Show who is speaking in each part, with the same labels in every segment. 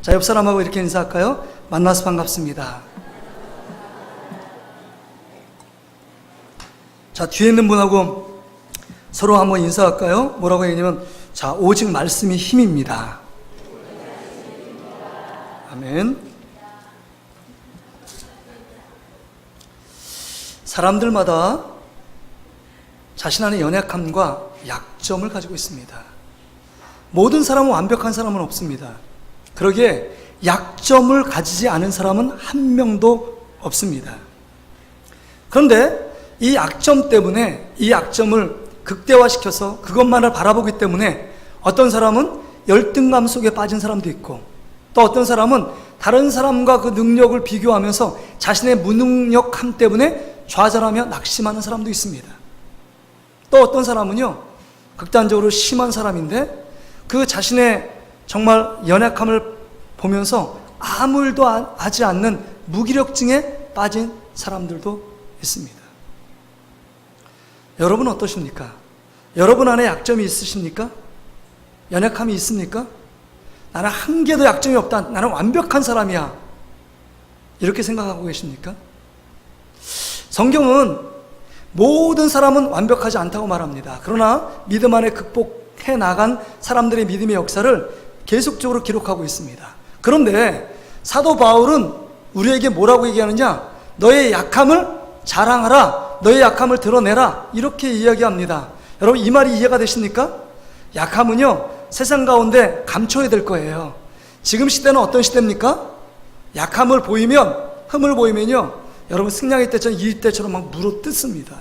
Speaker 1: 자, 옆 사람하고 이렇게 인사할까요? 만나서 반갑습니다. 자, 뒤에 있는 분하고 서로 한번 인사할까요? 뭐라고 얘기하냐면, 자, 오직 말씀이 힘입니다. 아멘. 사람들마다 자신 안의 연약함과 약점을 가지고 있습니다. 모든 사람은 완벽한 사람은 없습니다. 그러기에 약점을 가지지 않은 사람은 한 명도 없습니다. 그런데 이 약점 때문에, 이 약점을 극대화시켜서 그것만을 바라보기 때문에 어떤 사람은 열등감 속에 빠진 사람도 있고, 또 어떤 사람은 다른 사람과 그 능력을 비교하면서 자신의 무능력함 때문에 좌절하며 낙심하는 사람도 있습니다. 또 어떤 사람은요, 극단적으로 심한 사람인데 그 자신의 정말 연약함을 보면서 아무 일도 하지 않는 무기력증에 빠진 사람들도 있습니다. 여러분 어떠십니까? 여러분 안에 약점이 있으십니까? 연약함이 있습니까? 나는 한 개도 약점이 없다, 나는 완벽한 사람이야, 이렇게 생각하고 계십니까? 성경은 모든 사람은 완벽하지 않다고 말합니다. 그러나 믿음 안에 극복해 나간 사람들의 믿음의 역사를 계속적으로 기록하고 있습니다. 그런데 사도 바울은 우리에게 뭐라고 얘기하느냐? 너의 약함을 자랑하라, 너의 약함을 드러내라, 이렇게 이야기합니다. 여러분, 이 말이 이해가 되십니까? 약함은요, 세상 가운데 감춰야 될 거예요. 지금 시대는 어떤 시대입니까? 약함을 보이면, 흠을 보이면요, 여러분 승냥이 때처럼 이 때처럼 막 물어뜯습니다.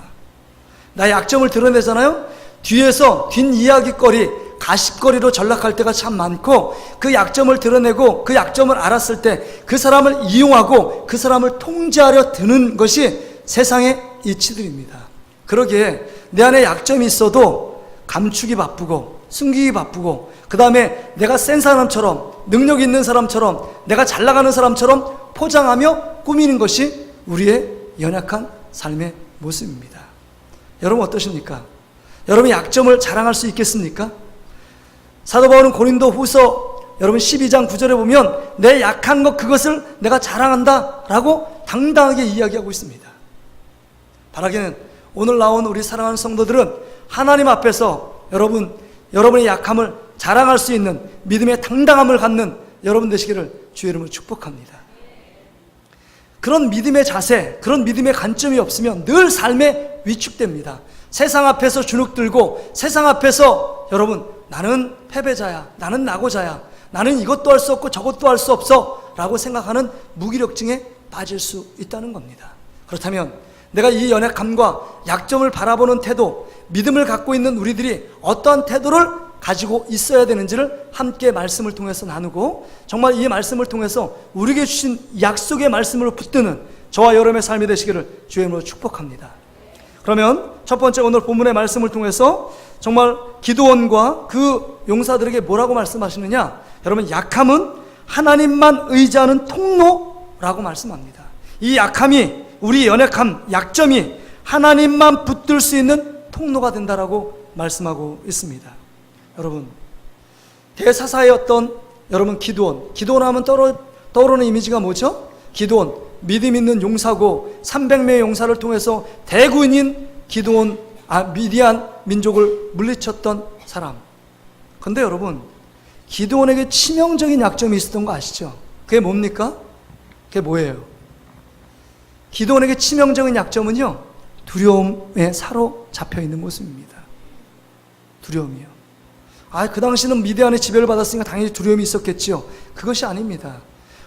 Speaker 1: 나의 약점을 드러내잖아요? 뒤에서 뒷이야기거리, 가십거리로 전락할 때가 참 많고, 그 약점을 드러내고 그 약점을 알았을 때 그 사람을 이용하고 그 사람을 통제하려 드는 것이 세상의 이치들입니다. 그러기에 내 안에 약점이 있어도 감추기 바쁘고 숨기기 바쁘고, 그 다음에 내가 센 사람처럼, 능력 있는 사람처럼, 내가 잘 나가는 사람처럼 포장하며 꾸미는 것이 우리의 연약한 삶의 모습입니다. 여러분 어떠십니까? 여러분 약점을 자랑할 수 있겠습니까? 사도 바울은 고린도 후서 여러분 12장 9절에 보면 내 약한 것 그것을 내가 자랑한다 라고 당당하게 이야기하고 있습니다. 바라기는 오늘 나온 우리 사랑하는 성도들은 하나님 앞에서 여러분의 약함을 자랑할 수 있는 믿음의 당당함을 갖는 여러분 되시기를 주의 이름으로 축복합니다. 그런 믿음의 자세, 그런 믿음의 관점이 없으면 늘 삶에 위축됩니다. 세상 앞에서 주눅 들고, 세상 앞에서 여러분 나는 패배자야, 나는 낙오자야, 나는 이것도 할 수 없고 저것도 할 수 없어 라고 생각하는 무기력증에 빠질 수 있다는 겁니다. 그렇다면 내가 이 연약함과 약점을 바라보는 태도, 믿음을 갖고 있는 우리들이 어떠한 태도를 가지고 있어야 되는지를 함께 말씀을 통해서 나누고, 정말 이 말씀을 통해서 우리에게 주신 약속의 말씀으로 붙드는 저와 여러분의 삶이 되시기를 주의 이름으로 축복합니다. 그러면 첫 번째 오늘 본문의 말씀을 통해서 정말 기드온과 그 용사들에게 뭐라고 말씀하시느냐? 여러분, 약함은 하나님만 의지하는 통로라고 말씀합니다. 이 약함이, 우리 연약함, 약점이 하나님만 붙들 수 있는 통로가 된다라고 말씀하고 있습니다. 여러분, 대사사였던 여러분 기드온 하면 떠오르는 이미지가 뭐죠? 기드온, 믿음 있는 용사고 300명의 용사를 통해서 대군인 미디안 민족을 물리쳤던 사람. 그런데 여러분, 기드온에게 치명적인 약점이 있었던 거 아시죠? 그게 뭡니까? 그게 뭐예요? 기드온에게 치명적인 약점은요, 두려움에 사로잡혀 있는 모습입니다. 두려움이요. 그 당시는 미디안의 지배를 받았으니까 당연히 두려움이 있었겠지요. 그것이 아닙니다.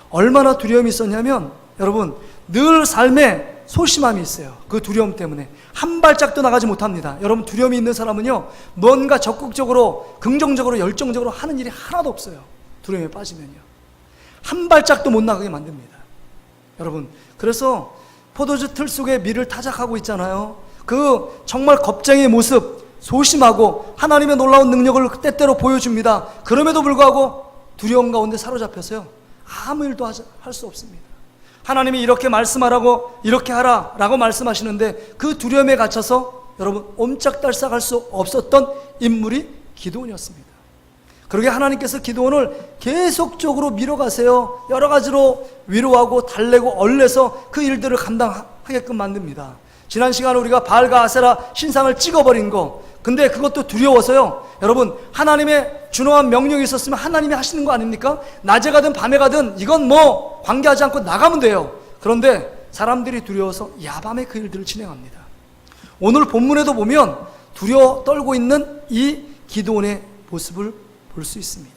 Speaker 1: 얼마나 두려움이 있었냐면, 여러분, 늘 삶에 소심함이 있어요. 그 두려움 때문에 한 발짝도 나가지 못합니다. 여러분, 두려움이 있는 사람은요, 뭔가 적극적으로, 긍정적으로, 열정적으로 하는 일이 하나도 없어요. 두려움에 빠지면요, 한 발짝도 못 나가게 만듭니다. 여러분, 그래서 포도주 틀 속에 밀을 타작하고 있잖아요. 그 정말 겁쟁이의 모습, 소심하고 하나님의 놀라운 능력을 때때로 보여줍니다. 그럼에도 불구하고 두려움 가운데 사로잡혀서요, 아무 일도 할 수 없습니다. 하나님이 이렇게 말씀하라고, 이렇게 하라라고 말씀하시는데 그 두려움에 갇혀서 여러분 옴짝달싹할 수 없었던 인물이 기드온이었습니다. 그러게 하나님께서 기드온을 계속적으로 밀어가세요. 여러 가지로 위로하고 달래고 얼레서 그 일들을 감당하게끔 만듭니다. 지난 시간에 우리가 바알과 아세라 신상을 찍어버린 거, 근데 그것도 두려워서요. 여러분, 하나님의 준엄한 명령이 있었으면 하나님이 하시는 거 아닙니까? 낮에 가든 밤에 가든 이건 뭐 관계하지 않고 나가면 돼요. 그런데 사람들이 두려워서 야밤에 그 일들을 진행합니다. 오늘 본문에도 보면 두려워 떨고 있는 이 기드온의 모습을 볼 수 있습니다.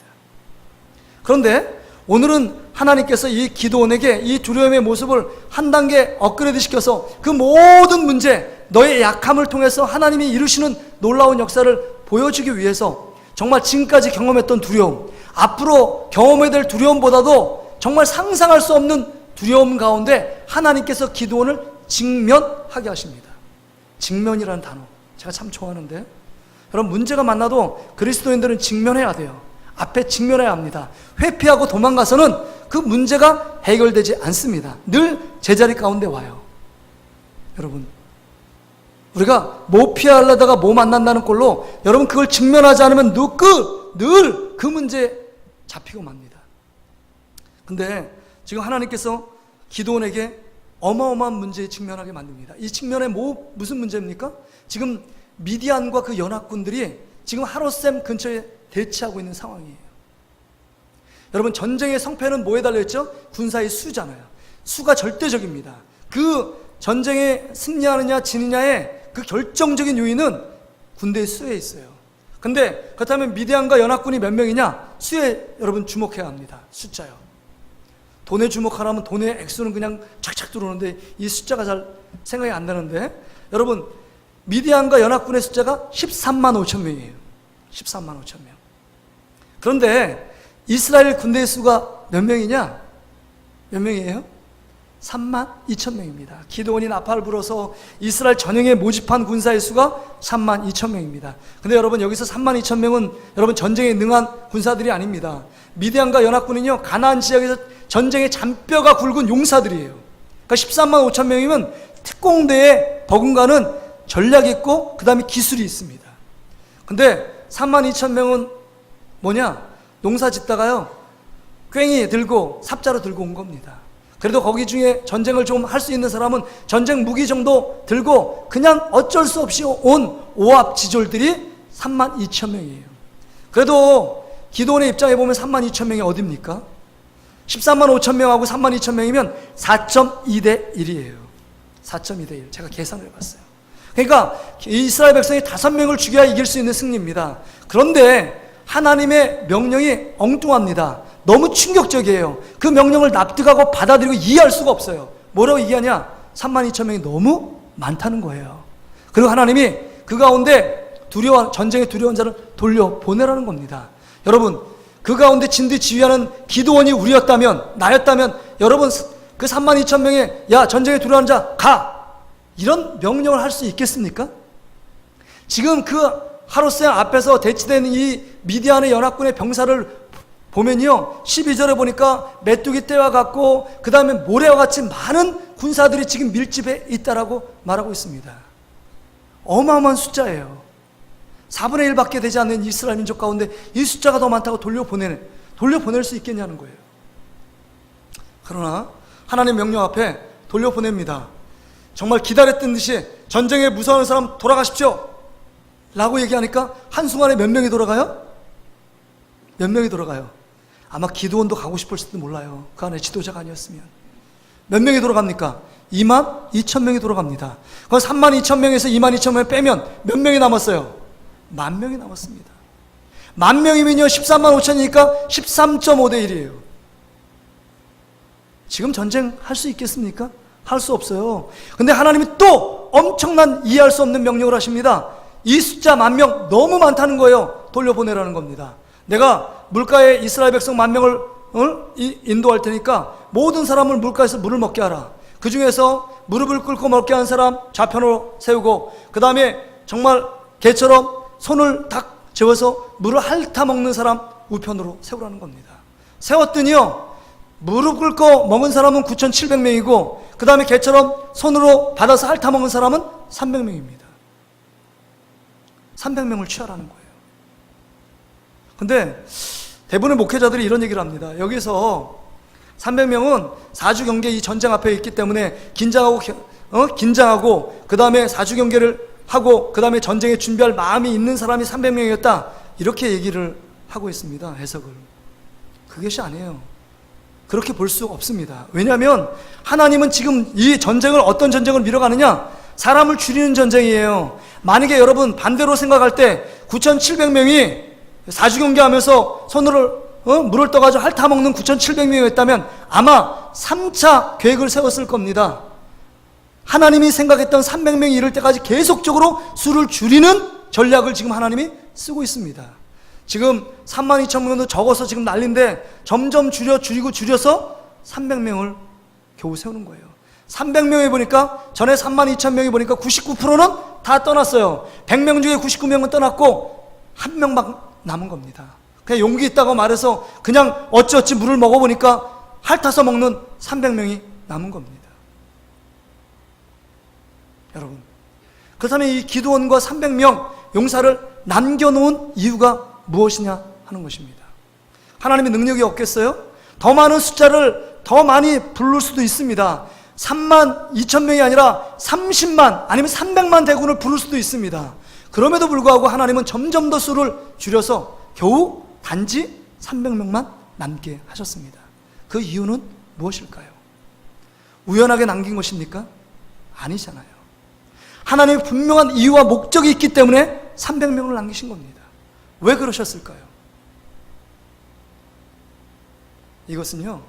Speaker 1: 그런데 오늘은 하나님께서 이 기드온에게 이 두려움의 모습을 한 단계 업그레이드 시켜서 그 모든 문제, 너의 약함을 통해서 하나님이 이루시는 놀라운 역사를 보여주기 위해서 정말 지금까지 경험했던 두려움, 앞으로 경험해야 될 두려움보다도 정말 상상할 수 없는 두려움 가운데 하나님께서 기드온을 직면하게 하십니다. 직면이라는 단어 제가 참 좋아하는데, 여러분, 문제가 만나도 그리스도인들은 직면해야 돼요. 앞에 직면해야 합니다. 회피하고 도망가서는 그 문제가 해결되지 않습니다. 늘 제자리 가운데 와요. 여러분, 우리가 뭐 피하려다가 뭐 만난다는 꼴로 여러분 그걸 직면하지 않으면 늘 그 문제에 잡히고 맙니다. 근데 지금 하나님께서 기드온에게 어마어마한 문제에 직면하게 만듭니다. 이 직면에 무슨 문제입니까? 지금 미디안과 그 연합군들이 지금 하롯셈 근처에 대치하고 있는 상황이에요. 여러분, 전쟁의 성패는 뭐에 달려있죠? 군사의 수잖아요. 수가 절대적입니다. 그 전쟁에 승리하느냐 지느냐의 그 결정적인 요인은 군대의 수에 있어요. 근데 그렇다면 미디안과 연합군이 몇 명이냐? 수에 여러분 주목해야 합니다. 숫자요. 돈에 주목하라면 돈의 액수는 그냥 착착 들어오는데 이 숫자가 잘 생각이 안 나는데, 여러분, 미디안과 연합군의 숫자가 13만 5천 명이에요. 13만 5천 명. 그런데 이스라엘 군대의 수가 몇 명이냐? 몇 명이에요? 3만 2천 명입니다. 기드온이 나팔을 불어서 이스라엘 전역에 모집한 군사의 수가 3만 2천 명입니다. 근데 여러분, 여기서 3만 2천 명은 여러분 전쟁에 능한 군사들이 아닙니다. 미디안과 연합군은요, 가나안 지역에서 전쟁의 잔뼈가 굵은 용사들이에요. 그러니까 13만 5천 명이면 특공대에 버금가는 전략이 있고 그 다음에 기술이 있습니다. 근데 3만 2천 명은 뭐냐? 농사 짓다가요, 괭이 들고 삽자루 들고 온 겁니다. 그래도 거기 중에 전쟁을 좀 할 수 있는 사람은 전쟁 무기 정도 들고 그냥 어쩔 수 없이 온 오합지졸들이 3만 2천 명이에요. 그래도 기드온의 입장에 보면 3만 2천 명이 어딥니까? 13만 5천 명하고 3만 2천 명이면 4.2대 1이에요. 4.2대 1. 제가 계산을 해봤어요. 그러니까 이스라엘 백성이 5명을 죽여야 이길 수 있는 승리입니다. 그런데 하나님의 명령이 엉뚱합니다. 너무 충격적이에요. 그 명령을 납득하고 받아들이고 이해할 수가 없어요. 뭐라고 얘기하냐? 3만 2천 명이 너무 많다는 거예요. 그리고 하나님이 그 가운데 전쟁에 두려운 자를 돌려보내라는 겁니다. 여러분, 그 가운데 진두지휘하는 기드온이 우리였다면, 나였다면, 여러분 그 3만 2천 명의 야, 전쟁에 두려운 자 가! 이런 명령을 할 수 있겠습니까? 지금 그 하롯셈 앞에서 대치되는 이 미디안의 연합군의 병사를 보면요, 12절에 보니까 메뚜기 떼와 같고 그 다음에 모래와 같이 많은 군사들이 지금 밀집해 있다라고 말하고 있습니다. 어마어마한 숫자예요. 4분의 1밖에 되지 않는 이스라엘 민족 가운데 이 숫자가 더 많다고 돌려보낼 수 있겠냐는 거예요. 그러나 하나님의 명령 앞에 돌려보냅니다. 정말 기다렸던 듯이 전쟁에 무서워하는 사람 돌아가십시오 라고 얘기하니까 한순간에 몇 명이 돌아가요? 몇 명이 돌아가요? 아마 기드온도 가고 싶을지도 몰라요. 그 안에 지도자가 아니었으면. 몇 명이 돌아갑니까? 2만 2천 명이 돌아갑니다. 그건 3만 2천 명에서 2만 2천 명 빼면 몇 명이 남았어요? 10,000명이 남았습니다. 10,000명이면요 13만 5천이니까 13.5대 1이에요. 지금 전쟁할 수 있겠습니까? 할 수 없어요. 근데 하나님이 또 엄청난 이해할 수 없는 명령을 하십니다. 이 숫자 10,000명 너무 많다는 거예요. 돌려보내라는 겁니다. 내가 물가에 이스라엘 백성 10,000명을 인도할 테니까 모든 사람을 물가에서 물을 먹게 하라. 그 중에서 무릎을 꿇고 먹게 하는 사람 좌편으로 세우고, 그 다음에 정말 개처럼 손을 딱 재워서 물을 핥아 먹는 사람 우편으로 세우라는 겁니다. 세웠더니요, 무릎 꿇고 먹은 사람은 9,700명이고 그 다음에 개처럼 손으로 받아서 핥아 먹은 사람은 300명입니다. 300명을 취하라는 거예요. 근데 대부분의 목회자들이 이런 얘기를 합니다. 여기서 300명은 4주 경계 이 전쟁 앞에 있기 때문에 긴장하고 그 다음에 4주 경계를 하고 그 다음에 전쟁에 준비할 마음이 있는 사람이 300명이었다. 이렇게 얘기를 하고 있습니다. 해석을. 그것이 아니에요. 그렇게 볼 수 없습니다. 왜냐하면 하나님은 지금 이 전쟁을 어떤 전쟁을 밀어가느냐? 사람을 줄이는 전쟁이에요. 만약에 여러분 반대로 생각할 때 9,700명이 4주 경계하면서 손으로 물을 떠가지고 핥아먹는 9,700명이었다면 아마 3차 계획을 세웠을 겁니다. 하나님이 생각했던 300명이 이를 때까지 계속적으로 수를 줄이는 전략을 지금 하나님이 쓰고 있습니다. 지금 32,000명도 적어서 지금 난리인데 점점 줄여서 300명을 겨우 세우는 거예요. 300명이 보니까 전에 32,000명이 보니까 99%는 다 떠났어요. 100명 중에 99명은 떠났고 한 명만 남은 겁니다. 그냥 용기 있다고 말해서 그냥 어찌어찌 물을 먹어보니까 핥아서 먹는 300명이 남은 겁니다. 여러분, 그렇다면 이 기드온과 300명 용사를 남겨놓은 이유가 무엇이냐 하는 것입니다. 하나님의 능력이 없겠어요? 더 많은 숫자를 더 많이 부를 수도 있습니다. 32,000명이 아니라 30만 아니면 300만 대군을 부를 수도 있습니다. 그럼에도 불구하고 하나님은 점점 더 수를 줄여서 겨우 단지 300명만 남게 하셨습니다. 그 이유는 무엇일까요? 우연하게 남긴 것입니까? 아니잖아요. 하나님의 분명한 이유와 목적이 있기 때문에 300명을 남기신 겁니다. 왜 그러셨을까요? 이것은요,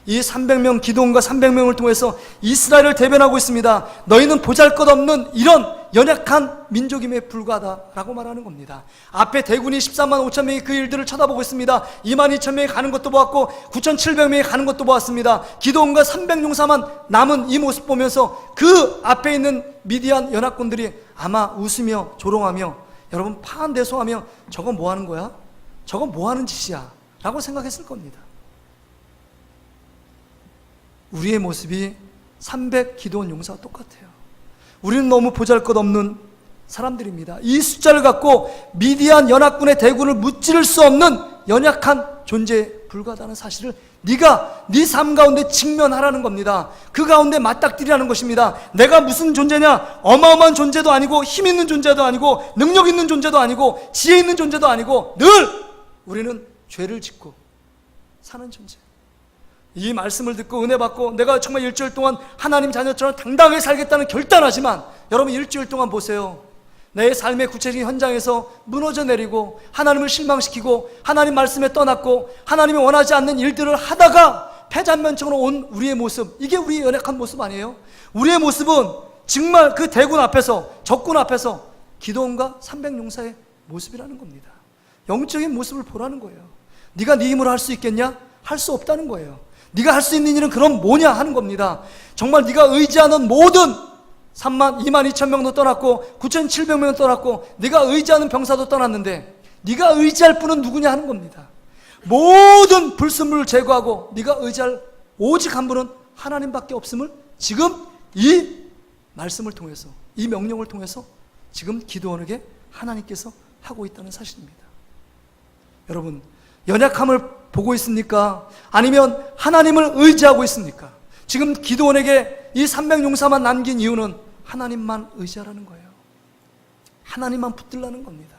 Speaker 1: 이 300명 기드온과 300명을 통해서 이스라엘을 대변하고 있습니다. 너희는 보잘것없는 이런 연약한 민족임에 불과하다라고 말하는 겁니다. 앞에 대군이 14만 5천 명이 그 일들을 쳐다보고 있습니다. 22,000명이 가는 것도 보았고 9,700명이 가는 것도 보았습니다. 기드온과 300용사만 남은 이 모습 보면서 그 앞에 있는 미디안 연합군들이 아마 웃으며 조롱하며 여러분 파한대소하며 저건 뭐 하는 거야? 저건 뭐 하는 짓이야? 라고 생각했을 겁니다. 우리의 모습이 300 기드온 용사와 똑같아요. 우리는 너무 보잘것없는 사람들입니다. 이 숫자를 갖고 미디안 연합군의 대군을 무찌를 수 없는 연약한 존재에 불과하다는 사실을 네가 네 삶 가운데 직면하라는 겁니다. 그 가운데 맞닥뜨리라는 것입니다. 내가 무슨 존재냐? 어마어마한 존재도 아니고 힘 있는 존재도 아니고 능력 있는 존재도 아니고 지혜 있는 존재도 아니고 늘 우리는 죄를 짓고 사는 존재. 이 말씀을 듣고 은혜 받고 내가 정말 일주일 동안 하나님 자녀처럼 당당하게 살겠다는 결단하지만 여러분 일주일 동안 보세요. 내 삶의 구체적인 현장에서 무너져 내리고 하나님을 실망시키고 하나님 말씀에 떠났고 하나님이 원하지 않는 일들을 하다가 패잔면적으로 온 우리의 모습, 이게 우리의 연약한 모습 아니에요? 우리의 모습은 정말 그 대군 앞에서 적군 앞에서 기드온과 300용사의 모습이라는 겁니다. 영적인 모습을 보라는 거예요. 네가 네 힘으로 할 수 있겠냐? 할 수 없다는 거예요. 네가 할 수 있는 일은 그럼 뭐냐 하는 겁니다. 정말 네가 의지하는 모든 22,000명도 떠났고 9,700명도 떠났고 네가 의지하는 병사도 떠났는데 네가 의지할 분은 누구냐 하는 겁니다. 모든 불순물을 제거하고 네가 의지할 오직 한 분은 하나님밖에 없음을 지금 이 말씀을 통해서 이 명령을 통해서 지금 기드온에게 하나님께서 하고 있다는 사실입니다. 여러분, 연약함을 보고 있습니까? 아니면 하나님을 의지하고 있습니까? 지금 기드온에게 이 300용사만 남긴 이유는 하나님만 의지하라는 거예요. 하나님만 붙들라는 겁니다.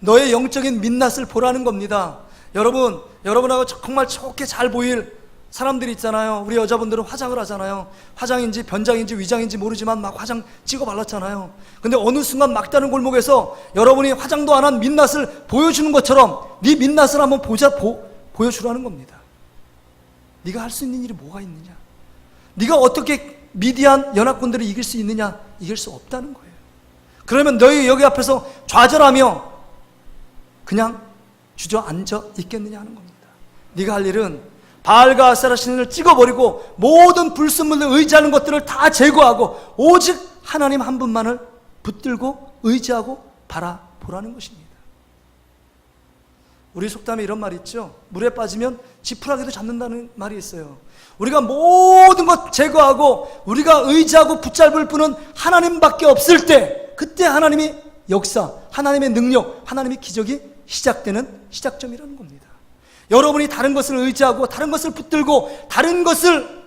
Speaker 1: 너의 영적인 민낯을 보라는 겁니다. 여러분하고 정말 좋게 잘 보일 사람들이 있잖아요. 우리 여자분들은 화장을 하잖아요. 화장인지 변장인지 위장인지 모르지만 막 화장 찍어 발랐잖아요. 근데 어느 순간 막다른 골목에서 여러분이 화장도 안 한 민낯을 보여주는 것처럼 네 민낯을 한번 보여주라는 겁니다. 네가 할 수 있는 일이 뭐가 있느냐? 네가 어떻게 미디안 연합군들을 이길 수 있느냐? 이길 수 없다는 거예요. 그러면 너희 여기 앞에서 좌절하며 그냥 주저앉아 있겠느냐 하는 겁니다. 네가 할 일은 바알과 아세라 신을 찍어버리고 모든 불순물을 의지하는 것들을 다 제거하고 오직 하나님 한 분만을 붙들고 의지하고 바라보라는 것입니다. 우리 속담에 이런 말이 있죠. 물에 빠지면 지푸라기도 잡는다는 말이 있어요. 우리가 모든 것 제거하고 우리가 의지하고 붙잡을 분은 하나님밖에 없을 때 그때 하나님의 역사, 하나님의 능력, 하나님의 기적이 시작되는 시작점이라는 겁니다. 여러분이 다른 것을 의지하고 다른 것을 붙들고 다른 것을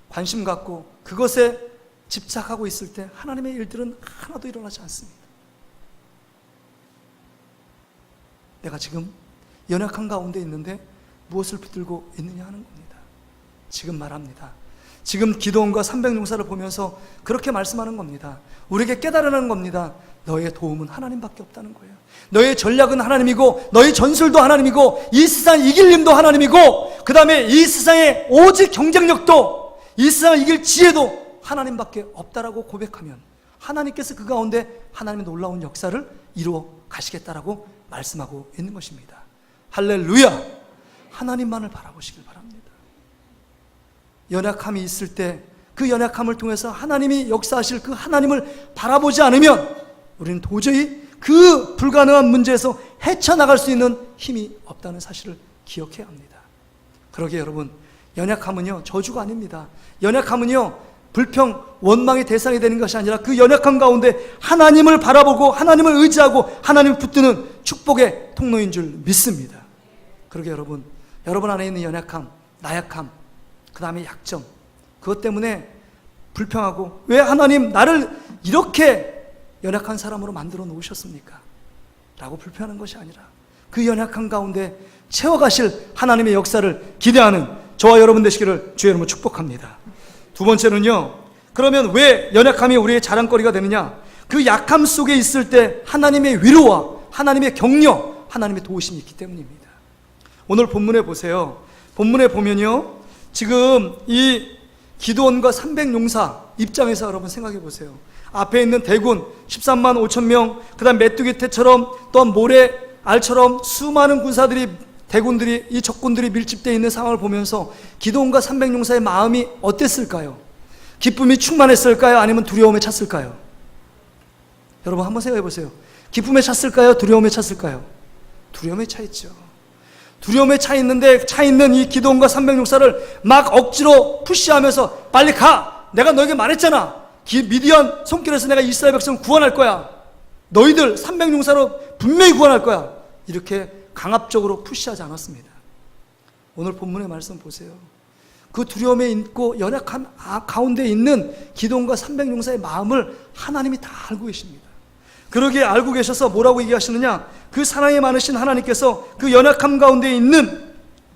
Speaker 1: 관심 갖고 그것에 집착하고 있을 때 하나님의 일들은 하나도 일어나지 않습니다. 내가 지금 연약한 가운데 있는데 무엇을 붙들고 있느냐 하는 겁니다. 지금 말합니다. 지금 기도원과 300용사를 보면서 그렇게 말씀하는 겁니다. 우리에게 깨달으라는 겁니다. 너의 도움은 하나님밖에 없다는 거예요. 너의 전략은 하나님이고 너의 전술도 하나님이고 이 세상 이길 힘도 하나님이고 그 다음에 이 세상의 오직 경쟁력도 이 세상을 이길 지혜도 하나님밖에 없다라고 고백하면 하나님께서 그 가운데 하나님의 놀라운 역사를 이루어 가시겠다라고 말씀하고 있는 것입니다. 할렐루야! 하나님만을 바라보시길 바랍니다. 연약함이 있을 때 그 연약함을 통해서 하나님이 역사하실 그 하나님을 바라보지 않으면 우리는 도저히 그 불가능한 문제에서 헤쳐나갈 수 있는 힘이 없다는 사실을 기억해야 합니다. 그러기에 여러분, 연약함은요 저주가 아닙니다. 연약함은요 불평, 원망의 대상이 되는 것이 아니라 그 연약함 가운데 하나님을 바라보고 하나님을 의지하고 하나님을 붙드는 축복의 통로인 줄 믿습니다. 그러기에 여러분 안에 있는 연약함, 나약함, 그 다음에 약점, 그것 때문에 불평하고 왜 하나님 나를 이렇게 연약한 사람으로 만들어 놓으셨습니까? 라고 불평하는 것이 아니라 그 연약한 가운데 채워가실 하나님의 역사를 기대하는 저와 여러분 되시기를 주의 이름으로 축복합니다. 두 번째는요, 그러면 왜 연약함이 우리의 자랑거리가 되느냐? 그 약함 속에 있을 때 하나님의 위로와 하나님의 격려, 하나님의 도우심이 있기 때문입니다. 오늘 본문에 보세요. 본문에 보면요, 지금 이 기드온과 300용사 입장에서 여러분 생각해 보세요. 앞에 있는 대군 13만 5천 명, 그 다음 메뚜기 떼처럼 또한 모래 알처럼 수많은 군사들이, 대군들이, 이 적군들이 밀집되어 있는 상황을 보면서 기드온과 300용사의 마음이 어땠을까요? 기쁨이 충만했을까요? 아니면 두려움에 찼을까요? 여러분 한번 생각해 보세요. 기쁨에 찼을까요? 두려움에 찼을까요? 두려움에 차 있죠. 두려움에 차 있는데, 차 있는 이 기드온과 300용사를 막 억지로 푸시하면서 빨리 가! 내가 너에게 말했잖아! 미디안 손길에서 내가 이스라엘 백성을 구원할 거야! 너희들 300용사로 분명히 구원할 거야! 이렇게 강압적으로 푸시하지 않았습니다. 오늘 본문의 말씀 보세요. 그 두려움에 있고 연약한 가운데 있는 기드온과 300용사의 마음을 하나님이 다 알고 계십니다. 그러기에 알고 계셔서 뭐라고 얘기하시느냐? 그 사랑이 많으신 하나님께서 그 연약함 가운데 있는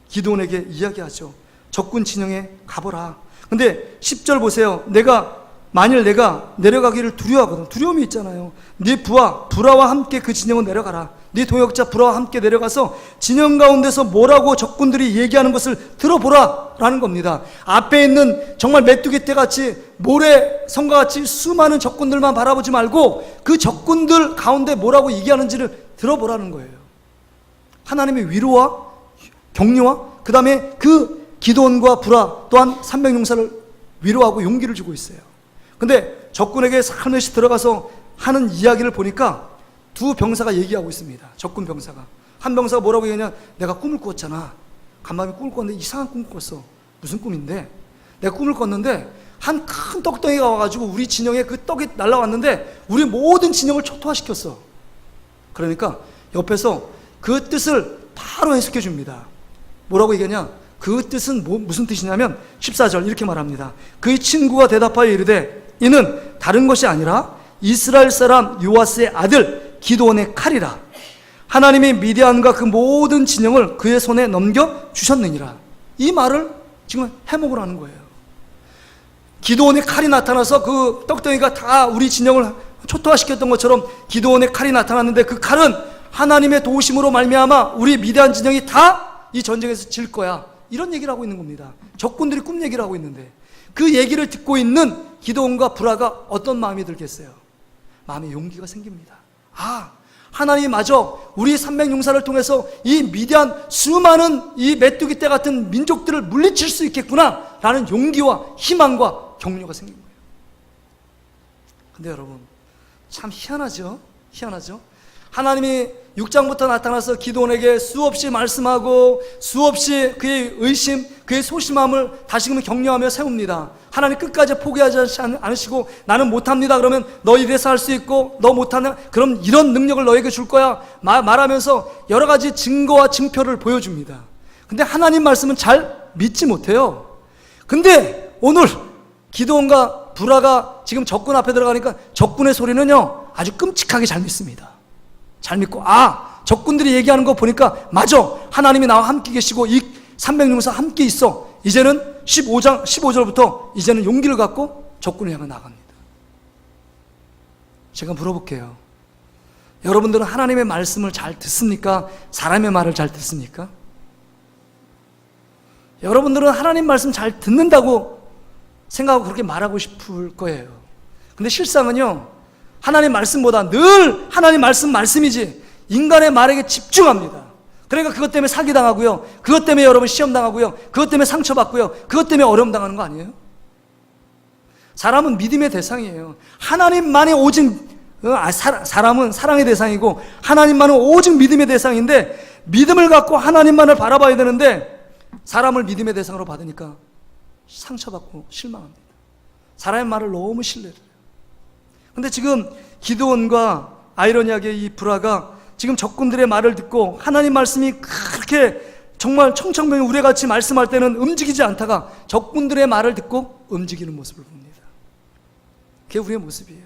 Speaker 1: 기드온에게 이야기하죠. 적군 진영에 가보라. 근데 10절 보세요. 만일 내가 내려가기를 두려워하거든. 두려움이 있잖아요. 네 부하와 함께 그 진영을 내려가라. 네 동역자 부하와 함께 내려가서 진영 가운데서 뭐라고 적군들이 얘기하는 것을 들어보라 라는 겁니다. 앞에 있는 정말 메뚜기 떼같이 모래성과 같이 수많은 적군들만 바라보지 말고 그 적군들 가운데 뭐라고 얘기하는지를 들어보라는 거예요. 하나님의 위로와 격려와 그 다음에 그 기드온과 부하 또한 300용사를 위로하고 용기를 주고 있어요. 근데 적군에게 살며시 들어가서 하는 이야기를 보니까 두 병사가 얘기하고 있습니다. 적군 병사가. 한 병사가 뭐라고 얘기하냐? 내가 꿈을 꿨잖아. 간밤에 꿈을 꿨는데 이상한 꿈을 꿨어. 무슨 꿈인데? 내가 꿈을 꿨는데 한 큰 떡덩이가 와가지고 우리 진영에 그 떡이 날라왔는데 우리 모든 진영을 초토화시켰어. 그러니까 옆에서 그 뜻을 바로 해석해 줍니다. 뭐라고 얘기하냐? 그 뜻은 무슨 뜻이냐면 14절 이렇게 말합니다. 그의 친구가 대답하여 이르되 이는 다른 것이 아니라 이스라엘 사람 요아스의 아들 기드온의 칼이라. 하나님이 미디안과 그 모든 진영을 그의 손에 넘겨주셨느니라. 이 말을 지금 해목을 하는 거예요. 기드온의 칼이 나타나서 그 떡덩이가 다 우리 진영을 초토화시켰던 것처럼 기드온의 칼이 나타났는데 그 칼은 하나님의 도우심으로 말미암아 우리 미디안 진영이 다 이 전쟁에서 질 거야. 이런 얘기를 하고 있는 겁니다. 적군들이 꿈 얘기를 하고 있는데 그 얘기를 듣고 있는 기드온과 부하가 어떤 마음이 들겠어요? 마음에 용기가 생깁니다. 하나님이 마저 우리 300용사를 통해서 이 미디안 수많은 이 메뚜기 떼 같은 민족들을 물리칠 수 있겠구나 라는 용기와 희망과 격려가 생긴 거예요. 근데 여러분 참 희한하죠? 하나님이 6장부터 나타나서 기드온에게 수없이 말씀하고 수없이 그의 의심, 그의 소심함을 다시금 격려하며 세웁니다. 하나님 끝까지 포기하지 않으시고 나는 못합니다. 그러면 너 이래서 할 수 있고 너 못하냐? 그럼 이런 능력을 너에게 줄 거야. 말하면서 여러 가지 증거와 증표를 보여줍니다. 근데 하나님 말씀은 잘 믿지 못해요. 근데 오늘 기드온과 브라가 지금 적군 앞에 들어가니까 적군의 소리는요 아주 끔찍하게 잘 믿습니다. 잘 믿고 적군들이 얘기하는 거 보니까 맞아, 하나님이 나와 함께 계시고 이 300용사 함께 있어. 이제는 15절부터 이제는 용기를 갖고 적군을 향해 나갑니다. 제가 물어볼게요. 여러분들은 하나님의 말씀을 잘 듣습니까? 사람의 말을 잘 듣습니까? 여러분들은 하나님 말씀 잘 듣는다고 생각하고 그렇게 말하고 싶을 거예요. 근데 실상은요, 하나님 말씀보다 늘 하나님 말씀이지 인간의 말에게 집중합니다. 그러니까 그것 때문에 사기당하고요, 그것 때문에 여러분 시험당하고요, 그것 때문에 상처받고요, 그것 때문에 어려움 당하는 거 아니에요? 사람은 믿음의 대상이에요. 하나님만이 오직 사람은 사랑의 대상이고 하나님만은 오직 믿음의 대상인데, 믿음을 갖고 하나님만을 바라봐야 되는데 사람을 믿음의 대상으로 받으니까 상처받고 실망합니다. 사람의 말을 너무 신뢰해요. 근데 지금 기드온과 아이러니하게 이 브라가 지금 적군들의 말을 듣고 하나님 말씀이 그렇게 정말 청천벽에 우레같이 말씀할 때는 움직이지 않다가 적군들의 말을 듣고 움직이는 모습을 봅니다. 그게 우리의 모습이에요.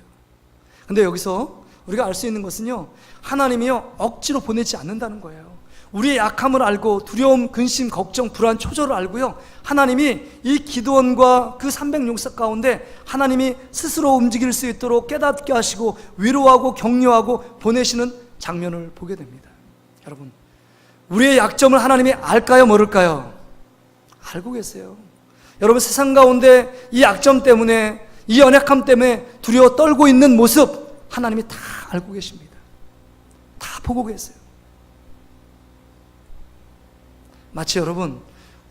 Speaker 1: 근데 여기서 우리가 알 수 있는 것은요, 하나님이요 억지로 보내지 않는다는 거예요. 우리의 약함을 알고 두려움, 근심, 걱정, 불안, 초조를 알고요, 하나님이 이 기드온과 그 300용사 가운데 하나님이 스스로 움직일 수 있도록 깨닫게 하시고 위로하고 격려하고 보내시는 장면을 보게 됩니다. 여러분, 우리의 약점을 하나님이 알까요, 모를까요? 알고 계세요. 여러분, 세상 가운데 이 약점 때문에, 이 연약함 때문에 두려워 떨고 있는 모습 하나님이 다 알고 계십니다. 다 보고 계세요. 마치 여러분,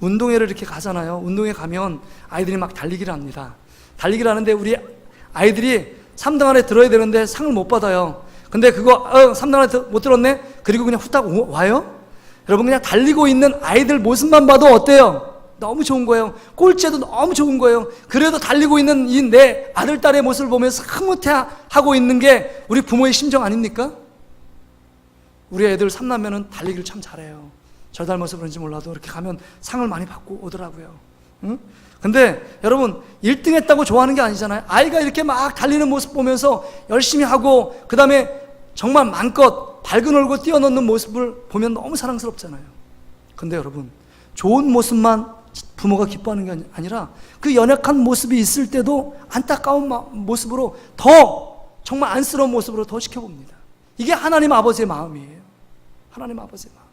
Speaker 1: 운동회를 이렇게 가잖아요. 운동회 가면 아이들이 막 달리기를 합니다. 달리기를 하는데 우리 아이들이 3등 안에 들어야 되는데 상을 못 받아요. 근데 그거 3등 안에 못 들었네? 그리고 그냥 후딱 와요? 여러분, 그냥 달리고 있는 아이들 모습만 봐도 어때요? 너무 좋은 거예요. 꼴찌도 너무 좋은 거예요. 그래도 달리고 있는 이 내 아들, 딸의 모습을 보면서 흐뭇해하고 있는 게 우리 부모의 심정 아닙니까? 우리 애들 3남매는 달리기를 참 잘해요. 저 닮아서 그런지 몰라도 이렇게 가면 상을 많이 받고 오더라고요. 응? 근데 여러분, 1등 했다고 좋아하는 게 아니잖아요. 아이가 이렇게 막 달리는 모습 보면서 열심히 하고 그 다음에 정말 마음껏 밝은 얼굴 뛰어넘는 모습을 보면 너무 사랑스럽잖아요. 근데 여러분, 좋은 모습만 부모가 기뻐하는 게 아니라 그 연약한 모습이 있을 때도 안타까운 모습으로 더 정말 안쓰러운 모습으로 더 지켜봅니다. 이게 하나님 아버지의 마음이에요. 하나님 아버지의 마음.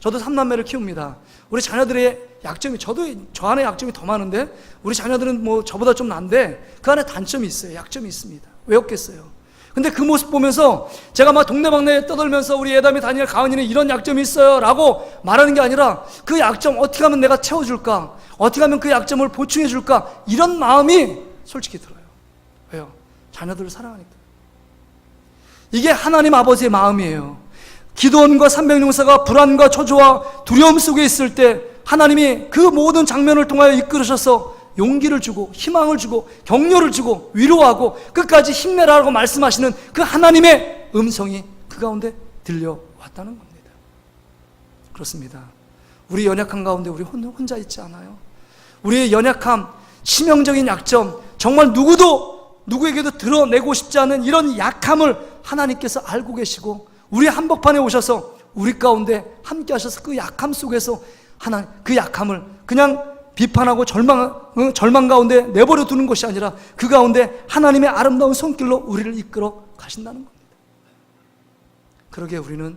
Speaker 1: 저도 3남매를 키웁니다. 우리 자녀들의 약점이, 저 안에 약점이 더 많은데 우리 자녀들은 뭐 저보다 좀 난데 그 안에 단점이 있어요. 약점이 있습니다. 왜 없겠어요? 근데 그 모습 보면서 제가 막 동네방네 떠돌면서 우리 예담이, 다니엘, 가은이는 이런 약점이 있어요 라고 말하는 게 아니라 그 약점 어떻게 하면 내가 채워줄까? 어떻게 하면 그 약점을 보충해줄까? 이런 마음이 솔직히 들어요. 왜요? 자녀들을 사랑하니까. 이게 하나님 아버지의 마음이에요. 기드온과 300용사가 불안과 초조와 두려움 속에 있을 때 하나님이 그 모든 장면을 통하여 이끌으셔서 용기를 주고 희망을 주고 격려를 주고 위로하고 끝까지 힘내라고 말씀하시는 그 하나님의 음성이 그 가운데 들려왔다는 겁니다. 그렇습니다. 우리 연약한 가운데 우리 혼자 있지 않아요. 우리의 연약함, 치명적인 약점, 정말 누구에게도 드러내고 싶지 않은 이런 약함을 하나님께서 알고 계시고 우리 한복판에 오셔서 우리 가운데 함께 하셔서 그 약함 속에서 하나님 그 약함을 그냥 비판하고 절망 가운데 내버려 두는 것이 아니라 그 가운데 하나님의 아름다운 손길로 우리를 이끌어 가신다는 겁니다. 그러기에 우리는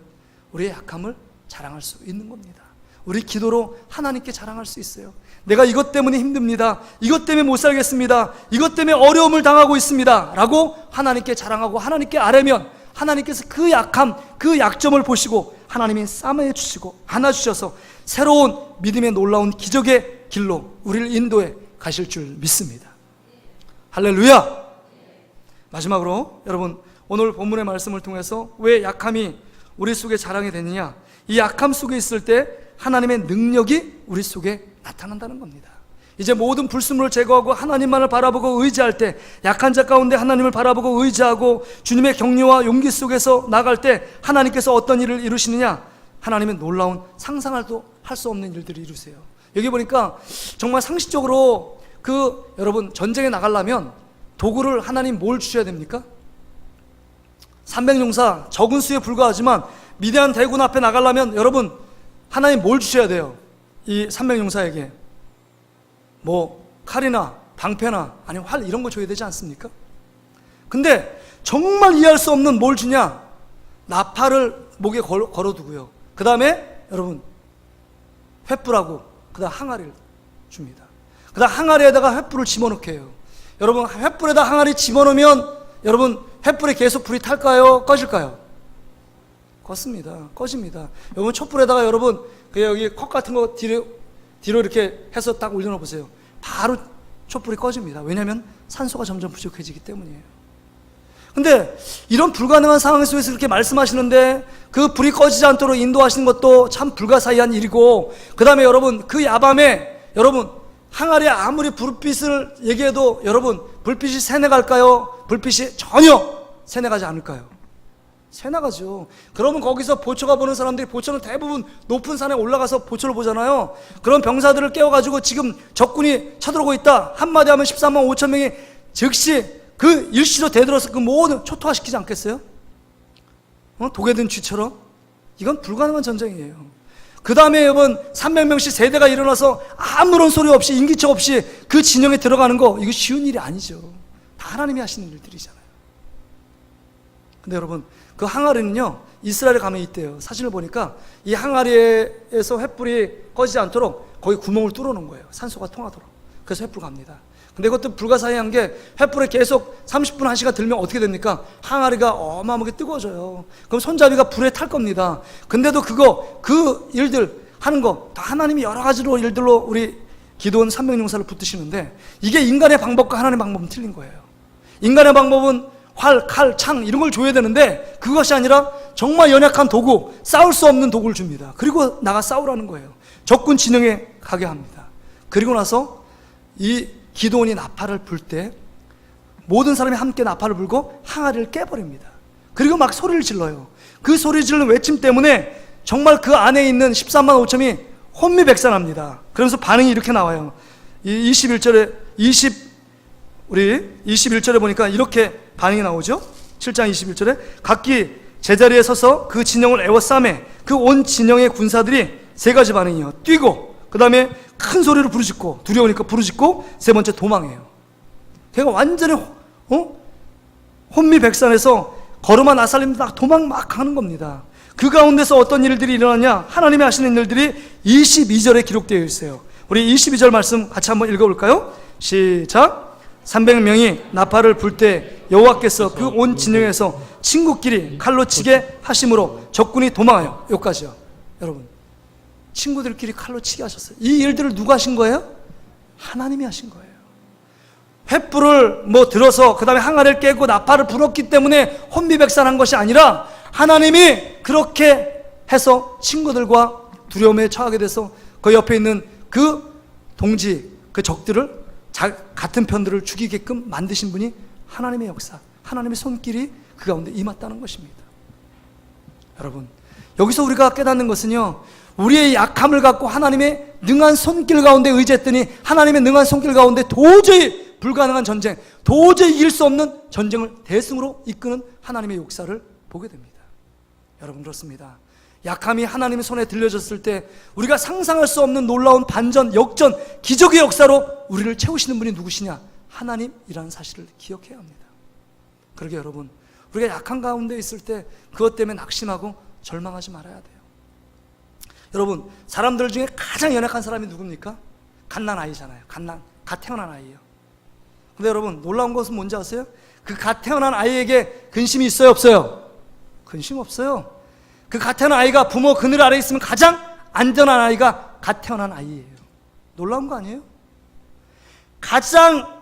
Speaker 1: 우리의 약함을 자랑할 수 있는 겁니다. 우리 기도로 하나님께 자랑할 수 있어요. 내가 이것 때문에 힘듭니다. 이것 때문에 못 살겠습니다. 이것 때문에 어려움을 당하고 있습니다 라고 하나님께 자랑하고 하나님께 아뢰면 하나님께서 그 약함, 그 약점을 보시고 하나님이 싸매해 주시고 안아주셔서 새로운 믿음의 놀라운 기적의 길로 우리를 인도해 가실 줄 믿습니다. 할렐루야! 마지막으로 여러분, 오늘 본문의 말씀을 통해서 왜 약함이 우리 속에 자랑이 되느냐, 이 약함 속에 있을 때 하나님의 능력이 우리 속에 나타난다는 겁니다. 이제 모든 불순물을 제거하고 하나님만을 바라보고 의지할 때, 약한 자 가운데 하나님을 바라보고 의지하고 주님의 격려와 용기 속에서 나갈 때 하나님께서 어떤 일을 이루시느냐? 하나님은 놀라운 상상할도 할 수 없는 일들을 이루세요. 여기 보니까 정말 상식적으로 여러분 전쟁에 나가려면 도구를 하나님 뭘 주셔야 됩니까? 300용사 적은 수에 불과하지만 미대한 대군 앞에 나가려면 여러분 하나님 뭘 주셔야 돼요? 이 300용사에게 뭐 칼이나 방패나 아니면 활 이런 거 줘야 되지 않습니까? 근데 정말 이해할 수 없는 뭘 주냐? 나팔을 목에 걸어두고요. 그 다음에 여러분 횃불하고 그 다음 항아리를 줍니다. 그 다음 항아리에다가 횃불을 집어넣게 해요. 여러분 횃불에다 항아리 집어넣으면 여러분 횃불에 계속 불이 탈까요? 꺼질까요? 꺼집니다. 여러분 촛불에다가 여러분 여기 컵 같은 거 뒤로 이렇게 해서 딱 올려놓어 보세요. 바로 촛불이 꺼집니다. 왜냐하면 산소가 점점 부족해지기 때문이에요. 근데 이런 불가능한 상황 속에서 이렇게 말씀하시는데 그 불이 꺼지지 않도록 인도하시는 것도 참 불가사의한 일이고, 그 다음에 여러분 그 야밤에 여러분 항아리에 아무리 불빛을 얘기해도 여러분 불빛이 새내갈까요? 불빛이 전혀 새내가지 않을까요? 새나가죠. 그러면 거기서 보초가 보는 사람들이, 보초는 대부분 높은 산에 올라가서 보초를 보잖아요. 그런 병사들을 깨워가지고 지금 적군이 쳐들어오고 있다 한마디 하면 13만 5천 명이 즉시 그 일시로 대들어서 그 모든 초토화시키지 않겠어요? 독에 든 쥐처럼. 이건 불가능한 전쟁이에요. 그 다음에 여러분 300명씩 세대가 일어나서 아무런 소리 없이 인기척 없이 그 진영에 들어가는 거, 이거 쉬운 일이 아니죠. 다 하나님이 하시는 일들이잖아요. 근데 여러분 그 항아리는요 이스라엘에 가면 있대요. 사진을 보니까 이 항아리에서 횃불이 꺼지지 않도록 거기 구멍을 뚫어 놓은 거예요. 산소가 통하도록. 그래서 횃불 갑니다. 근데 그것도 불가사의한 게 횃불에 계속 30분 1시간 들면 어떻게 됩니까? 항아리가 어마어마하게 뜨거워져요. 그럼 손잡이가 불에 탈 겁니다. 근데도 그 일들 하는 거 다 하나님이 여러 가지로 일들로 우리 기도원 300용사를 붙드시는데, 이게 인간의 방법과 하나님의 방법은 틀린 거예요. 인간의 방법은 활, 칼, 창 이런 걸 줘야 되는데 그것이 아니라 정말 연약한 도구, 싸울 수 없는 도구를 줍니다. 그리고 나가 싸우라는 거예요. 적군 진영에 가게 합니다. 그리고 나서 이 기도원이 나팔을 불 때 모든 사람이 함께 나팔을 불고 항아리를 깨버립니다. 그리고 막 소리를 질러요. 그 소리 지르는 외침 때문에 정말 그 안에 있는 13만 5천이 혼미백산합니다. 그러면서 반응이 이렇게 나와요. 이 21절에 보니까 이렇게 반응이 나오죠. 7장 21절에 각기 제자리에 서서 그 진영을 에워싸매 그 온 진영의 군사들이 세 가지 반응이요. 뛰고, 그 다음에 큰 소리로 부르짖고, 두려우니까 부르짖고, 세 번째 도망해요. 걔가 완전히 혼미백산에서 걸음만 아살림도 도망 막 하는 겁니다. 그 가운데서 어떤 일들이 일어나냐? 하나님이 하시는 일들이 22절에 기록되어 있어요. 우리 22절 말씀 같이 한번 읽어볼까요? 시작. 300명이 나팔을 불 때 여호와께서 그 온 진영에서 친구끼리 칼로 치게 하심으로 적군이 도망하여. 여기까지요. 여러분 친구들끼리 칼로 치게 하셨어요. 이 일들을 누가 하신 거예요? 하나님이 하신 거예요. 횃불을 들어서 그 다음에 항아리를 깨고 나팔을 불었기 때문에 혼미백산한 것이 아니라 하나님이 그렇게 해서 친구들과 두려움에 처하게 돼서 그 옆에 있는 그 동지, 그 적들을 같은 편들을 죽이게끔 만드신 분이 하나님의 역사, 하나님의 손길이 그 가운데 임했다는 것입니다. 여러분 여기서 우리가 깨닫는 것은요, 우리의 약함을 갖고 하나님의 능한 손길 가운데 의지했더니 하나님의 능한 손길 가운데 도저히 불가능한 전쟁, 도저히 이길 수 없는 전쟁을 대승으로 이끄는 하나님의 역사를 보게 됩니다. 여러분 그렇습니다. 약함이 하나님의 손에 들려졌을 때 우리가 상상할 수 없는 놀라운 반전, 역전, 기적의 역사로 우리를 채우시는 분이 누구시냐? 하나님이라는 사실을 기억해야 합니다. 그러게 여러분, 우리가 약한 가운데 있을 때 그것 때문에 낙심하고 절망하지 말아야 돼요. 여러분 사람들 중에 가장 연약한 사람이 누굽니까? 갓난 아이잖아요. 갓 태어난 아이예요. 근데 여러분 놀라운 것은 뭔지 아세요? 그 갓 태어난 아이에게 근심이 있어요, 없어요? 근심 없어요. 그 갓 태어난 아이가 부모 그늘 아래에 있으면 가장 안전한 아이가 갓 태어난 아이예요. 놀라운 거 아니에요? 가장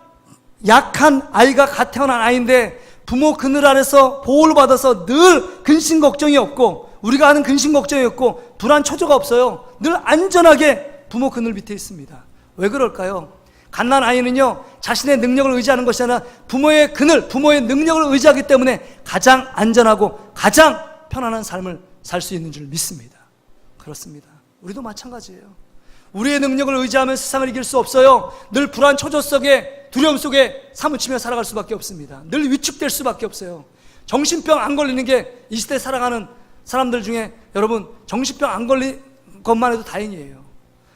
Speaker 1: 약한 아이가 갓 태어난 아이인데 부모 그늘 아래서 보호를 받아서 늘 근심 걱정이 없고, 우리가 하는 근심 걱정이 없고 불안 초조가 없어요. 늘 안전하게 부모 그늘 밑에 있습니다. 왜 그럴까요? 갓난 아이는요, 자신의 능력을 의지하는 것이 아니라 부모의 그늘, 부모의 능력을 의지하기 때문에 가장 안전하고 가장 편안한 삶을 살 수 있는 줄 믿습니다. 그렇습니다. 우리도 마찬가지예요. 우리의 능력을 의지하면 세상을 이길 수 없어요. 늘 불안 초조 속에, 두려움 속에 사무치며 살아갈 수밖에 없습니다. 늘 위축될 수밖에 없어요. 정신병 안 걸리는 게 이 시대에 살아가는 사람들 중에 여러분 정신병 안 걸린 것만 해도 다행이에요.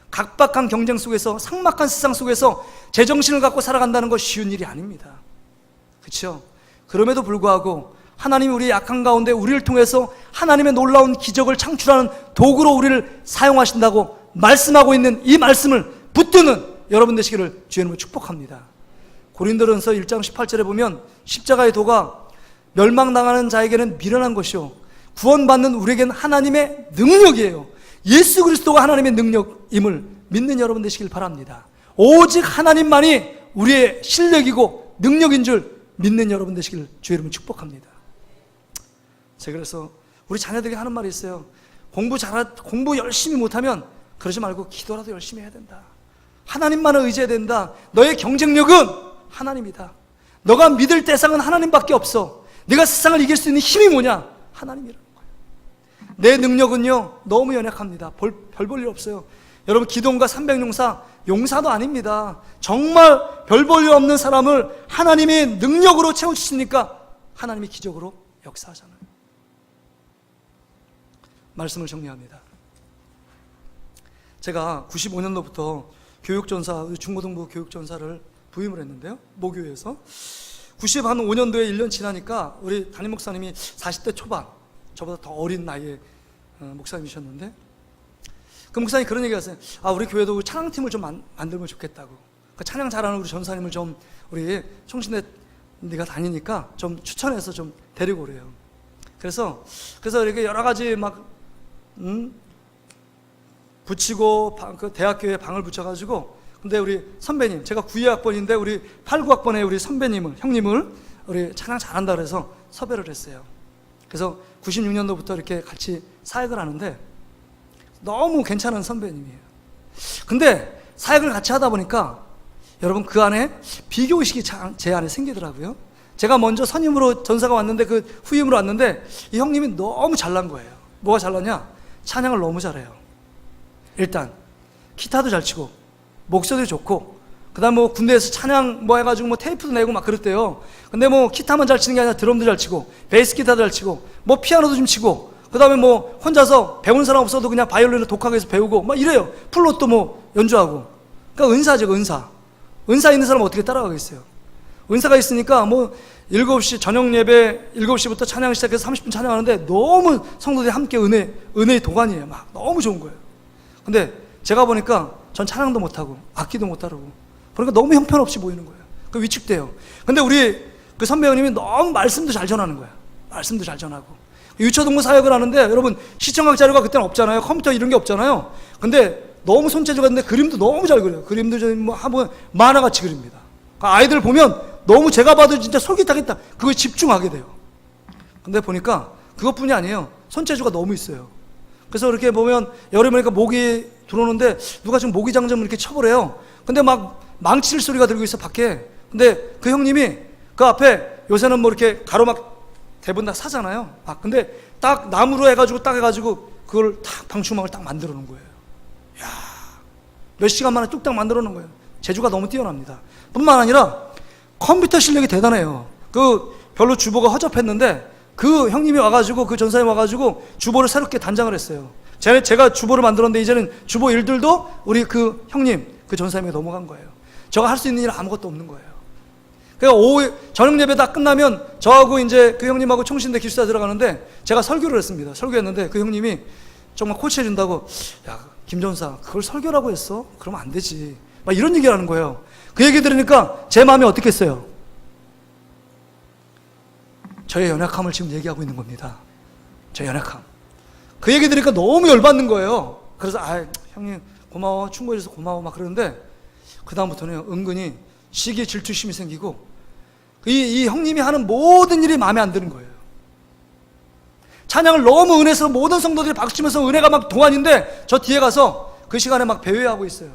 Speaker 1: 각박한 경쟁 속에서, 삭막한 세상 속에서 제정신을 갖고 살아간다는 것 쉬운 일이 아닙니다. 그렇죠? 그럼에도 불구하고 하나님이 우리의 약한 가운데 우리를 통해서 하나님의 놀라운 기적을 창출하는 도구로 우리를 사용하신다고 말씀하고 있는 이 말씀을 붙드는 여러분 되시기를 주의 이름으로 축복합니다. 고린도전서 1장 18절에 보면 십자가의 도가 멸망당하는 자에게는 미련한 것이요 구원받는 우리에게는 하나님의 능력이에요. 예수 그리스도가 하나님의 능력임을 믿는 여러분 되시길 바랍니다. 오직 하나님만이 우리의 실력이고 능력인 줄 믿는 여러분 되시길 주의 이름으로 축복합니다. 제가 그래서 우리 자녀들에게 하는 말이 있어요. 공부 열심히 못하면 그러지 말고 기도라도 열심히 해야 된다. 하나님만을 의지해야 된다. 너의 경쟁력은 하나님이다. 너가 믿을 대상은 하나님밖에 없어. 네가 세상을 이길 수 있는 힘이 뭐냐? 하나님이라는 거예요. 내 능력은요 너무 연약합니다. 별 볼 일 없어요. 여러분 기도원과 300용사 용사도 아닙니다. 정말 별 볼 일 없는 사람을 하나님의 능력으로 채워주시니까 하나님이 기적으로 역사하잖아요. 말씀을 정리합니다. 제가 95년도부터 교육전사, 중고등부 교육전사를 부임을 했는데요, 모교에서 95년도에 1년 지나니까 우리 담임 목사님이 40대 초반, 저보다 더 어린 나이의 목사님이셨는데 그 목사님이 그런 얘기 하세요. 우리 교회도 찬양팀을 좀 만들면 좋겠다고. 그 찬양 잘하는 우리 전사님을 좀 우리 총신대 네가 다니니까 좀 추천해서 좀 데리고 오래요. 그래서 이렇게 여러 가지 막 붙이고 그 대학교에 방을 붙여가지고, 근데 우리 선배님, 제가 92학번인데 우리 89학번에 우리 선배님을, 형님을 우리 찬양 잘한다 그래서 섭외를 했어요. 그래서 96년도부터 이렇게 같이 사역을 하는데 너무 괜찮은 선배님이에요. 근데 사역을 같이 하다 보니까 여러분 그 안에 비교의식이 제 안에 생기더라고요. 제가 먼저 선임으로 전사가 왔는데 그 후임으로 왔는데 이 형님이 너무 잘난 거예요. 뭐가 잘났냐? 찬양을 너무 잘해요. 일단 기타도 잘 치고 목소리 좋고, 그 다음 뭐 군대에서 찬양 뭐 해가지고 뭐 테이프도 내고 막 그랬대요. 근데 뭐 기타만 잘 치는 게 아니라 드럼도 잘 치고 베이스 기타도 잘 치고 뭐 피아노도 좀 치고, 그 다음에 뭐 혼자서 배운 사람 없어도 그냥 바이올린을 독학해서 해서 배우고 막 이래요. 플룻도 뭐 연주하고. 그러니까 은사죠, 은사. 은사 있는 사람은 어떻게 따라가겠어요? 은사가 있으니까 뭐 7시 저녁 예배 7시부터 찬양 시작해서 30분 찬양하는데 너무 성도들이 함께 은혜의 도가니에요. 막 너무 좋은 거예요. 근데 제가 보니까 전 찬양도 못하고 악기도 못 다루고, 그러니까 너무 형편없이 보이는 거예요. 그 위축돼요. 근데 우리 그 선배님이 너무 말씀도 잘 전하는 거예요. 말씀도 잘 전하고. 유초동부 사역을 하는데 여러분 시청각 자료가 그때는 없잖아요. 컴퓨터 이런 게 없잖아요. 근데 너무 손재주가 있는데 그림도 너무 잘 그려요. 그림도 뭐 한번 만화같이 그립니다. 아이들 보면 너무 제가 봐도 진짜 솔깃하겠다, 그거에 집중하게 돼요. 근데 보니까 그것뿐이 아니에요. 손재주가 너무 있어요. 그래서 이렇게 보면 여름이니까 모기 들어오는데 누가 지금 모기장 좀 이렇게 쳐보래요. 근데 막 망칠 소리가 들고 있어 밖에. 근데 그 형님이 그 앞에 요새는 뭐 이렇게 가로막 대본 다 사잖아요. 근데 딱 나무로 해가지고 딱 해가지고 그걸 딱 방충망을 딱 만들어 놓은 거예요. 야, 몇 시간 만에 뚝딱 만들어 놓은 거예요. 재주가 너무 뛰어납니다. 뿐만 아니라 컴퓨터 실력이 대단해요. 그 별로 주보가 허접했는데 그 형님이 와가지고, 그 전사님 와가지고 주보를 새롭게 단장을 했어요. 제가 주보를 만들었는데 이제는 주보 일들도 우리 그 형님, 그 전사님에게 넘어간 거예요. 제가 할 수 있는 일 아무것도 없는 거예요. 그러니까 오후 저녁 예배 다 끝나면 저하고 이제 그 형님하고 총신대 기숙사 들어가는데 제가 설교를 했습니다. 설교했는데 그 형님이 정말 코치해 준다고, 야, 김 전사 그걸 설교라고 했어? 그러면 안 되지. 막 이런 얘기를 하는 거예요. 그 얘기 들으니까 제 마음이 어떻겠어요? 저의 연약함을 지금 얘기하고 있는 겁니다. 저의 연약함. 그 얘기 들으니까 너무 열받는 거예요. 그래서 형님 고마워, 충고해줘서 고마워 막 그러는데 그 다음부터는 은근히 시기에 질투심이 생기고 이 형님이 하는 모든 일이 마음에 안 드는 거예요. 찬양을 너무 은혜스러워 모든 성도들이 박수치면서 은혜가 막 동안인데 저 뒤에 가서 그 시간에 막 배회하고 있어요.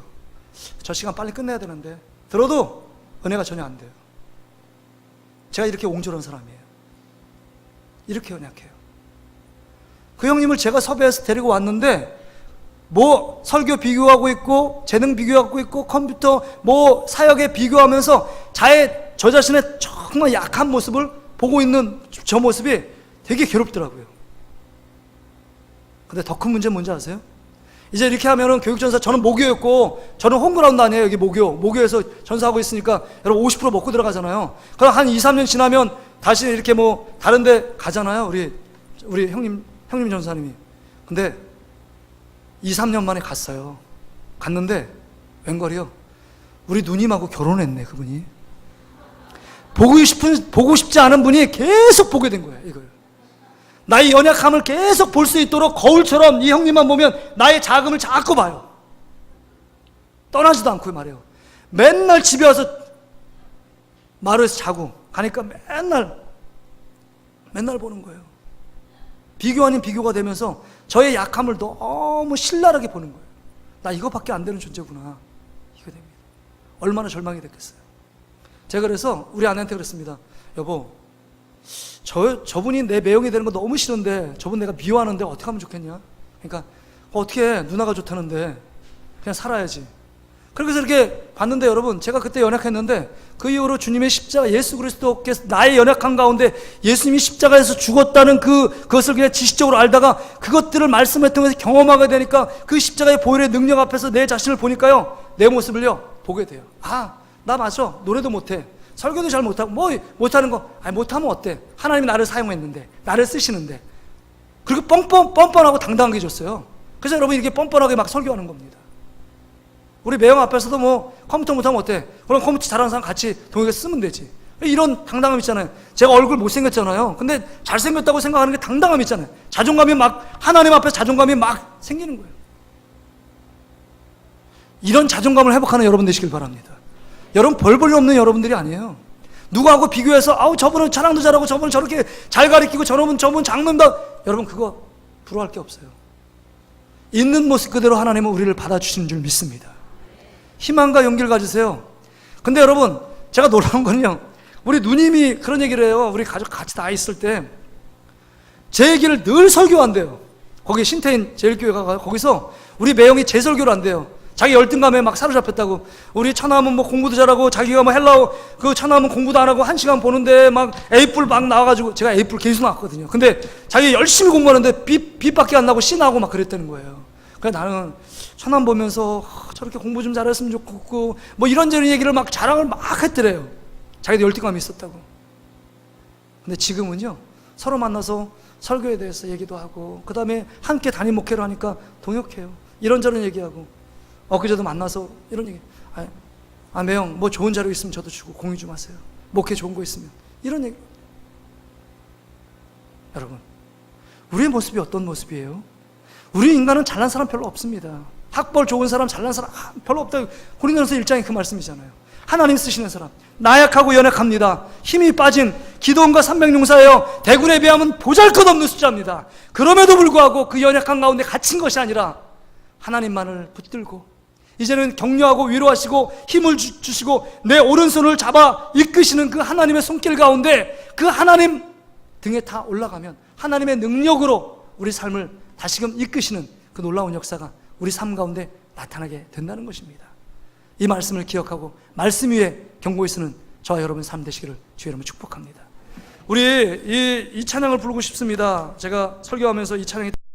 Speaker 1: 저 시간 빨리 끝내야 되는데 들어도 은혜가 전혀 안 돼요. 제가 이렇게 옹졸한 사람이에요. 이렇게 연약해요. 그 형님을 제가 섭외해서 데리고 왔는데 뭐 설교 비교하고 있고 재능 비교하고 있고 컴퓨터 뭐 사역에 비교하면서 저 자신의 정말 약한 모습을 보고 있는 저 모습이 되게 괴롭더라고요. 근데 더 큰 문제는 뭔지 아세요? 이제 이렇게 하면은 교육전사, 저는 모교였고 저는 홈그라운드 아니에요. 여기 모교에서 전사하고 있으니까 여러분 50% 먹고 들어가잖아요. 그럼 한 2, 3년 지나면 다시 이렇게 뭐 다른 데 가잖아요. 우리 형님 전사님이. 근데 2, 3년 만에 갔어요. 갔는데 웬걸이요? 우리 누님하고 결혼했네, 그분이. 보고 싶지 않은 분이 계속 보게 된 거예요, 이걸. 나의 연약함을 계속 볼 수 있도록 거울처럼 이 형님만 보면 나의 자금을 자꾸 봐요. 떠나지도 않고 말해요. 맨날 집에 와서 마루에서 자고 가니까 맨날 보는 거예요. 비교 아닌 비교가 되면서 저의 약함을 너무 신랄하게 보는 거예요. 나 이거밖에 안 되는 존재구나. 이거 됩니다. 얼마나 절망이 됐겠어요. 제가 그래서 우리 아내한테 그랬습니다. 여보, 저분이 내 매형이 되는 거 너무 싫은데 저분 내가 미워하는데 어떻게 하면 좋겠냐? 그러니까 어떻게 해? 누나가 좋다는데 그냥 살아야지. 그래서 이렇게 봤는데 여러분, 제가 그때 연약했는데 그 이후로 주님의 십자가, 예수 그리스도께서 나의 연약한 가운데 예수님이 십자가에서 죽었다는 그것을 그냥 지식적으로 알다가 그것들을 말씀을 통해서 경험하게 되니까 그 십자가의 보혈의 능력 앞에서 내 자신을 보니까요, 내 모습을요 보게 돼요. 아, 나 맞아. 노래도 못해. 설교도 잘 못하고, 뭐 못하는 거, 아니 못하면 어때? 하나님이 나를 사용했는데, 나를 쓰시는데. 그리고 뻔뻔하고 당당하게 줬어요. 그래서 여러분 이렇게 뻔뻔하게 막 설교하는 겁니다. 우리 매형 앞에서도 뭐 컴퓨터 못하면 어때? 그럼 컴퓨터 잘하는 사람 같이 동역에 쓰면 되지. 이런 당당함 있잖아요. 제가 얼굴 못생겼잖아요. 근데 잘생겼다고 생각하는 게 당당함 있잖아요. 자존감이 막, 하나님 앞에서 자존감이 막 생기는 거예요. 이런 자존감을 회복하는 여러분 되시길 바랍니다. 여러분 별 볼 일 없는 여러분들이 아니에요. 누구하고 비교해서 아우 저분은 찬양도 잘하고 저분은 저렇게 잘 가르치고 저분은 장로입니다. 여러분 그거 부러워할 게 없어요. 있는 모습 그대로 하나님은 우리를 받아주시는 줄 믿습니다. 희망과 용기를 가지세요. 근데 여러분 제가 놀라운 건요, 우리 누님이 그런 얘기를 해요. 우리 가족 같이 다 있을 때 제 얘기를 늘 설교한대요. 거기 신태인 제일교회가 거기서 우리 매형이 제 설교를 한대요. 자기 열등감에 막 사로잡혔다고. 우리 처남은 뭐 공부도 잘하고 자기가 뭐 헬라어 그 처남은 공부도 안 하고 1시간 보는데 막 A뿔 막 나와가지고, 제가 A뿔 계속 나왔거든요. 근데 자기 열심히 공부하는데 B밖에 안 나고 C 나오고 막 그랬다는 거예요. 그래서 나는 처남 보면서 저렇게 공부 좀 잘했으면 좋겠고 뭐 이런저런 얘기를 막 자랑을 막 했더래요. 자기도 열등감이 있었다고. 근데 지금은요, 서로 만나서 설교에 대해서 얘기도 하고 그 다음에 함께 담임 목회를 하니까 동역해요. 이런저런 얘기하고. 엊그제도 만나서 이런 얘기, 매형 뭐 좋은 자료 있으면 저도 주고 공유 좀 하세요. 목회 좋은 거 있으면. 이런 얘기. 여러분, 우리의 모습이 어떤 모습이에요? 우리 인간은 잘난 사람 별로 없습니다. 학벌 좋은 사람, 잘난 사람 별로 없다. 고린도전서 1장에 그 말씀이잖아요. 하나님 쓰시는 사람. 나약하고 연약합니다. 힘이 빠진 기도원과 300용사예요. 대군에 비하면 보잘것없는 숫자입니다. 그럼에도 불구하고 그 연약한 가운데 갇힌 것이 아니라 하나님만을 붙들고 이제는 격려하고 위로하시고 힘을 주시고 내 오른손을 잡아 이끄시는 그 하나님의 손길 가운데 그 하나님 등에 다 올라가면 하나님의 능력으로 우리 삶을 다시금 이끄시는 그 놀라운 역사가 우리 삶 가운데 나타나게 된다는 것입니다. 이 말씀을 기억하고 말씀 위에 경고히 쓰는 저와 여러분 삶 되시기를 주의 이름으로 축복합니다. 우리 이 찬양을 부르고 싶습니다. 제가 설교하면서 이 찬양이